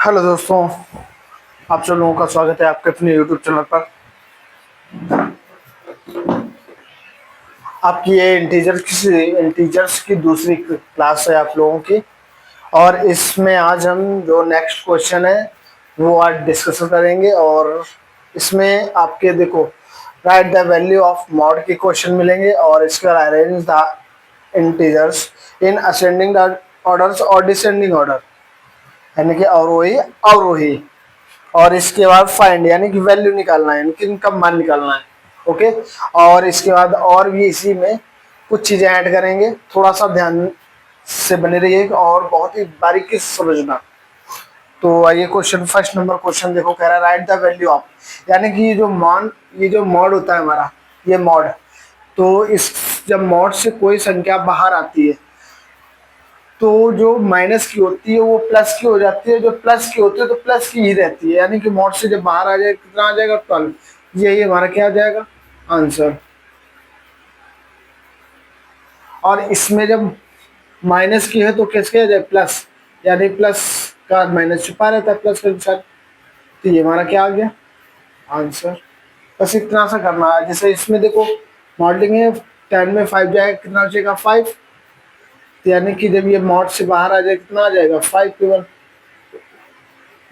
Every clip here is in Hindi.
हेलो दोस्तों, आप सब लोगों का स्वागत है आपके अपने यूट्यूब चैनल पर। आपकी ये इंटीजर्स की दूसरी क्लास है आप लोगों की। और इसमें आज हम जो नेक्स्ट क्वेश्चन है वो आज डिस्कस करेंगे। और इसमें आपके देखो, right the value of mod के क्वेश्चन मिलेंगे और इसका arrange the integers in ascending orders और डिसेंडिंग ऑर्डर, यानी कि अवरोही। और इसके बाद फाइंड यानी कि वैल्यू निकालना है, यानी कि इनका मान निकालना है। ओके। और इसके बाद और भी इसी में कुछ चीजें ऐड करेंगे, थोड़ा सा ध्यान से बने रहिएगा और बहुत ही बारीकी से समझना। तो आइए क्वेश्चन, फर्स्ट नंबर क्वेश्चन देखो, कह रहा है राइट द वैल्यू ऑफ, यानी कि ये जो मॉड होता है हमारा, ये मॉड। तो इस जब मॉड से कोई संख्या बाहर आती है तो जो माइनस की होती है वो प्लस की हो जाती है, जो प्लस की होती है तो प्लस की ही रहती है। यानी कि मॉड से जब बाहर आ जाए कितना आ जाएगा, 12। यही हमारा क्या आ जाएगा आंसर। और इसमें जब माइनस की है तो कैसे आ जाए प्लस, यानी प्लस का माइनस छुपा रहता है प्लस के साथ। तो ये हमारा क्या आ गया आंसर। बस इतना सा करना है। जैसे इसमें देखो मॉडलिंग है, 10 में 5 जाएगा कितना बचेगा 5। यानी कि जब ये मॉड से बाहर आ जाए कितना आ जाएगा 5 केवल।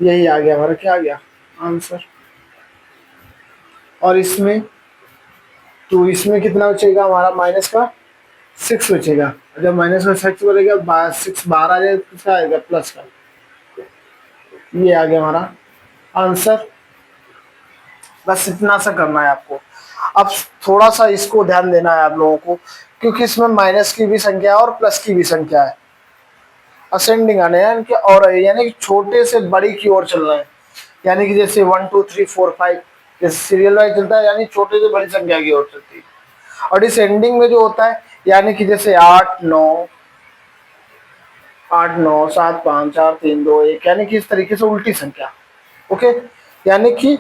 यही आ गया हमारा, क्या आ गया आंसर। और इसमें तो इसमें कितना बचेगा हमारा, माइनस का 6 बचेगा। जब माइनस का 6 बचेगा, 6 बाहर आ जाए तो क्या आएगा प्लस का। ये आ गया हमारा आंसर। बस इतना सा करना है आपको। अब थोड़ा सा इसको ध्यान देना है आप लोगों को, क्योंकि इसमें माइनस की भी संख्या है और प्लस की भी संख्या है। असेंडिंग आने यानी कि और यानी कि छोटे से बड़ी की ओर चल रहा है। यानी कि जैसे 1 2 3 4 5 जैसे सीरियल वाइज चलता है, यानी छोटे से बड़ी संख्या की ओर चलती है। और डिसेंडिंग में जो होता है, यानी कि जैसे 8 9 7 5 4 3 2 1, यानी कि इस तरीके से उल्टी संख्या। ओके। यानी कि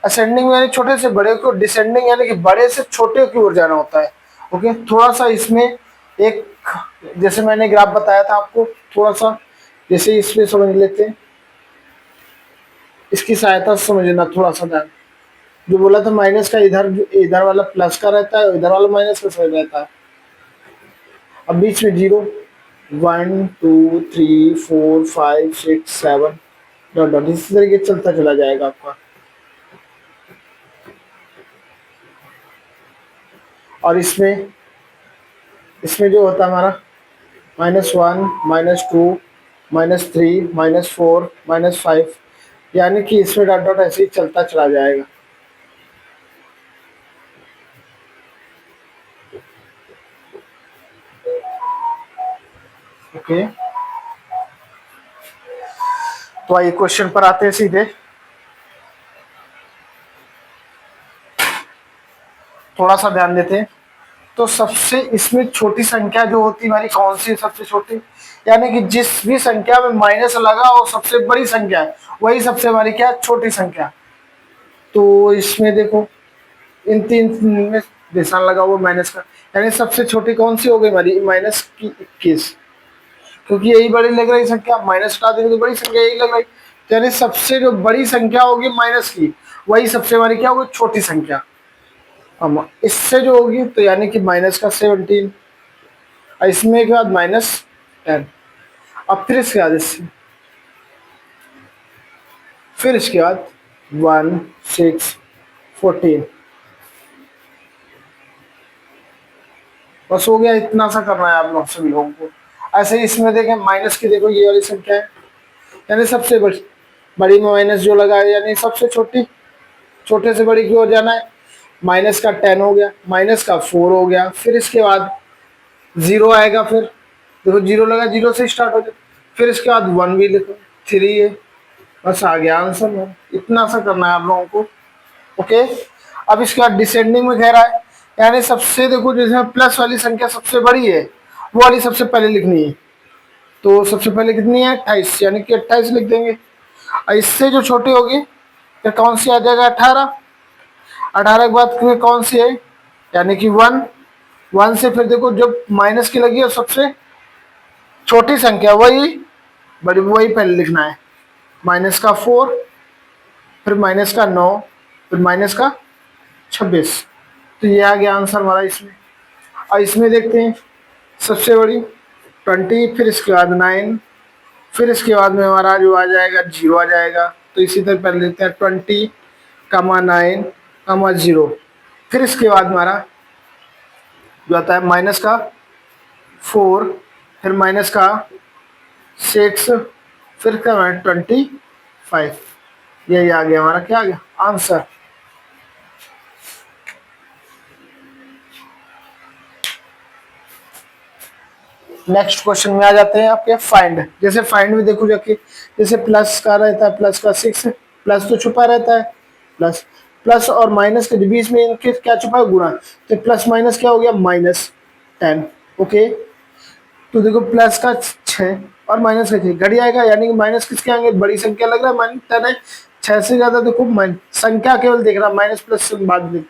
असेंडिंग में यानी छोटे से बड़े को, डिसेंडिंग यानी कि बड़े से छोटे की ओर जाना होता है। ओके। थोड़ा सा इसमें एक, जैसे मैंने ग्राफ बताया था आपको, थोड़ा सा जैसे इसमें समझ लेते हैं, इसकी सहायता से समझना थोड़ा सा ध्यान। जो बोला था माइनस का इधर, इधर वाला प्लस का रहता है, इधर वाला माइनस का सही रहता है। अब बीच में 0 1 2 3 4 5 6 7 डॉट डॉट इसी तरीके से चलता चला जाएगा आपका। और इसमें इसमें जो होता है हमारा -1 -2 -3 -4 -5, यानी कि इसमें डॉट डॉट ऐसे ही चलता चला जाएगा। ओके। तो आइए क्वेश्चन पर आते हैं सीधे। थोड़ा सा ध्यान देते हैं। तो सबसे इसमें छोटी संख्या जो होती है हमारी, कौन सी सबसे छोटी, यानी कि जिस भी संख्या में माइनस लगा वो सबसे बड़ी संख्या है, वही सबसे हमारी क्या छोटी संख्या। तो इसमें देखो इन तीन में निशान लगा हुआ माइनस का, यानी सबसे छोटी कौन सी हो गई हमारी, माइनस की 21। क्योंकि यही बड़ी लग रही संख्या, माइनस हटा देंगे तो बड़ी संख्या यही लग रही। तो यानी सबसे जो बड़ी संख्या होगी माइनस की, वही सबसे हमारी क्या होगी छोटी संख्या। अब इससे जो होगी तो यानी कि माइनस का 17, इसमें के बाद -10। अब फिर इसके बाद इससे, फिर इसके बाद 1 6 14। बस हो गया, इतना सा करना है आप लोग सभी लोगों को। ऐसे ही इसमें देखें माइनस की, देखो ये वाली संख्या है, यानी सबसे बड़ी, बड़ी में माइनस जो लगा है यानी सबसे छोटी, छोटे से बड़ी की ओर जाना है। माइनस का 10 हो गया, माइनस का 4 हो गया, फिर इसके बाद 0 आएगा। फिर देखो 0 लगा, 0 से स्टार्ट हो जाए। फिर इसके बाद 1 भी लिखो, 3 है। बस आ गया आंसर। इतना सा करना है आप लोगों को। ओके। अब इसके बाद डिसेंडिंग में कह रहा है, यानी सबसे देखो जैसे प्लस वाली संख्या सबसे बड़ी है, वो वाली सबसे पहले लिखनी है। तो सबसे पहले कितनी है 28, यानी कि 28 लिख देंगे। और इससे जो छोटी होगी फिर कौन सी आ जाएगा 18। 18 के बाद फिर कौन सी है, यानी कि 1। 1 से फिर देखो जब माइनस की लगी है सबसे छोटी संख्या वही बड़ी, वही पहले लिखना है। माइनस का 4, फिर माइनस का 9, फिर माइनस का 26। तो ये आ गया आंसर हमारा इसमें। और इसमें देखते हैं सबसे बड़ी 20, फिर इसके बाद 9, फिर इसके बाद में हमारा जो आ जाएगा 0 आ जाएगा। तो इसी तरह पढ़ लेते हैं 20, 9, 0। फिर इसके बाद हमारा जो आता है माइनस का 4, फिर माइनस का 6, फिर क्या है 25। यही आ गया हमारा, क्या आ गया आंसर। नेक्स्ट क्वेश्चन में आ जाते हैं आपके फाइंड। जैसे फाइंड में देखो जाके, जैसे प्लस का रहता है, प्लस का 6, प्लस तो छुपा रहता है, प्लस प्लस और माइनस के बीच में इनके क्या छुपा है, गुणा। तो प्लस माइनस क्या हो गया, -10। ओके, तो देखो प्लस का 6 और माइनस का 6 घट जाएगा, यानी कि माइनस किसके आएंगे, बड़ी संख्या लग रहा है -10 है। 6 से ज्यादा देखो संख्या केवल देख रहा, माइनस प्लस से बाद में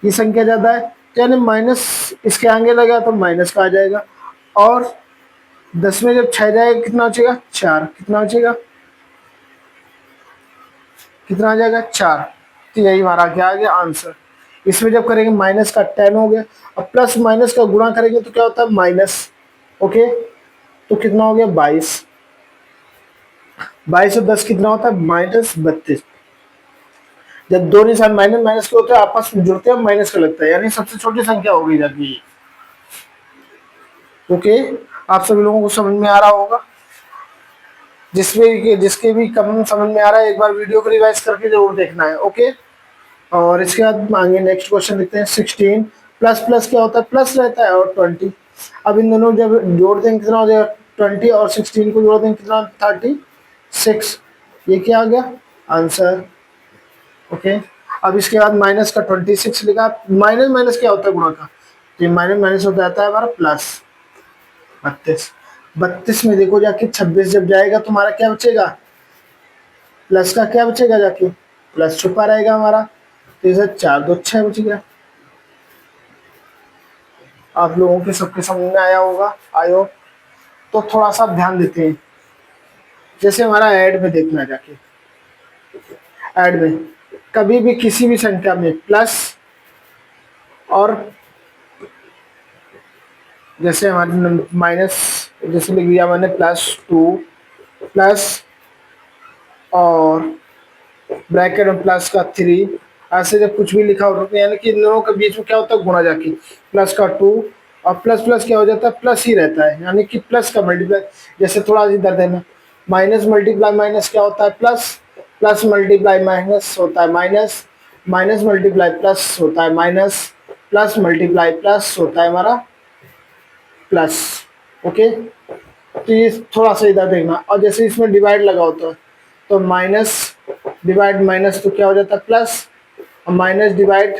ये संख्या ज्यादा है, तो यानी माइनस इसके आगे लगा तो माइनस का आ जाएगा। और 10 में जब 6 जाएगा कितना बचेगा, 4। कितना बचेगा, कितना आ जाएगा, 4। तो यही हमारा क्या आ गया आंसर। इसमें जब करेंगे माइनस का 10 हो गया, और प्लस माइनस का गुणा करेंगे तो क्या होता है, माइनस। ओके, तो कितना हो गया, 22। 22 और 10 कितना होता है, -32। जब दो निशान माइनस माइनस के होते हैं आपस में जुड़ते हैं, माइनस का लगता है, यानी सबसे छोटी संख्या हो गई जाती है। ओके, आप सभी लोगों को समझ में आ रहा होगा। जिसके भी कम समझ में आ रहा है, एक बार वीडियो को रिवाइज करके जरूर देखना है। ओके, और इसके बाद आगे नेक्स्ट क्वेश्चन देखते हैं। 16 प्लस प्लस क्या होता है, प्लस रहता है, और 20। अब इन दोनों जब जोड़ देंगे कितना हो जाएगा, 20 और 16 को जोड़ देंगे कितना, 36। ये क्या आ गया आंसर। ओके, अब इसके बाद माइनस का 26 लिखा। माइनस माइनस क्या होता है, गुणा का, तो माइनस माइनस हो जाता है हमारा प्लस 32। 32 में देखो जाके 26 जब जाएगा तो हमारा क्या बचेगा, प्लस का क्या बचेगा, जाके प्लस छुपा रहेगा हमारा, तो इसे 4 2 6 बच गया। आप लोगों के सबके समझ में आया होगा आयो। तो थोड़ा सा ध्यान देते हैं, जैसे हमारा ऐड में देखना जाके, ऐड में कभी भी किसी भी संख्या में प्लस और, जैसे हमारे माइनस, जैसे लिख दिया मैंने +2 प्लस और ब्रैकेट में प्लस का 3, ऐसे जब कुछ भी लिखा होता है, यानी कि इन दोनों के बीच में क्या होता है, गुणा जाके प्लस का 2, और प्लस प्लस क्या हो जाता है, प्लस ही रहता है, यानी कि प्लस का मल्टीप्लाई। जैसे थोड़ा इधर देना, माइनस मल्टीप्लाई माइनस क्या होता है, प्लस, प्लस मल्टीप्लाई माइनस होता है माइनस, माइनस मल्टीप्लाई प्लस होता है माइनस, प्लस मल्टीप्लाई प्लस होता है हमारा प्लस। ओके, तो ये थोड़ा सा इधर देखना। और जैसे इसमें डिवाइड लगा होता है, तो माइनस डिवाइड माइनस तो क्या हो जाता है, प्लस, और माइनस डिवाइड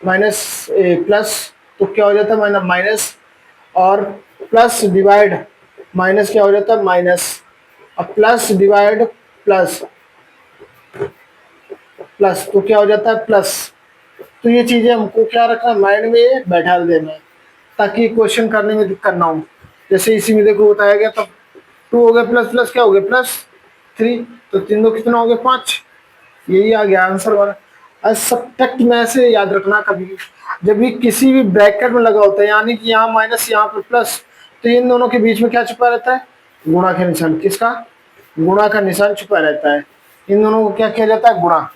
माइनस प्लस तो क्या हो जाता है, माइनस, और प्लस डिवाइड माइनस क्या हो जाता है, माइनस, और प्लस डिवाइड प्लस प्लस तो क्या हो जाता है, प्लस। तो ये चीजें हमको क्या रखना है, माइंड में बैठा देना है, ताकि क्वेश्चन करने में दिक्कत ना हो। जैसे इसी में देखो बताया गया, तब 2 हो गया, प्लस प्लस क्या हो गया, +3, तो 3 2 कितना हो गया, 5। यही आ गया आंसर हमारा। आज सब्ट्रैक्ट में ऐसे याद रखना, कभी जब भी किसी भी ब्रैकेट में लगा होता है, यानी कि यहाँ माइनस यहाँ पर प्लस, तो इन दोनों के बीच में क्या छुपा रहता है, गुणा का निशान। किसका, गुणा का निशान छुपा रहता है। इन दोनों को क्या किया जाता है, गुणा।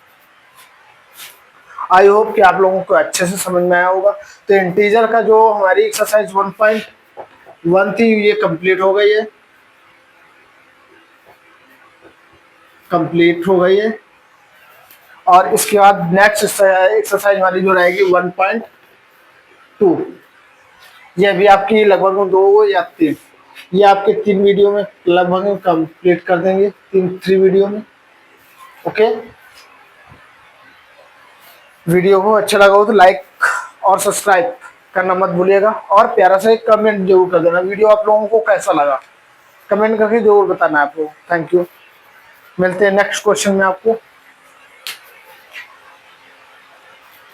आई होप कि आप लोगों को अच्छे से समझ में आया होगा। तो इंटीजर का जो हमारी एक्सरसाइज 1.1 थी, ये कंप्लीट हो गई है, कंप्लीट हो गई है। और इसके बाद नेक्स्ट एक्सरसाइज हमारी जो रहेगी 1.2, ये भी आपकी लगभग 2 या 3, ये आपके 3 वीडियो में लगभग कंप्लीट कर देंगे, 3 वीडियो में। ओके, वीडियो को अच्छा लगा हो तो लाइक और सब्सक्राइब करना मत भूलिएगा, और प्यारा सा एक कमेंट जरूर कर देना, वीडियो आप लोगों को कैसा लगा, कमेंट करके जरूर बताना है आप लोग। थैंक यू, मिलते हैं नेक्स्ट क्वेश्चन में आपको।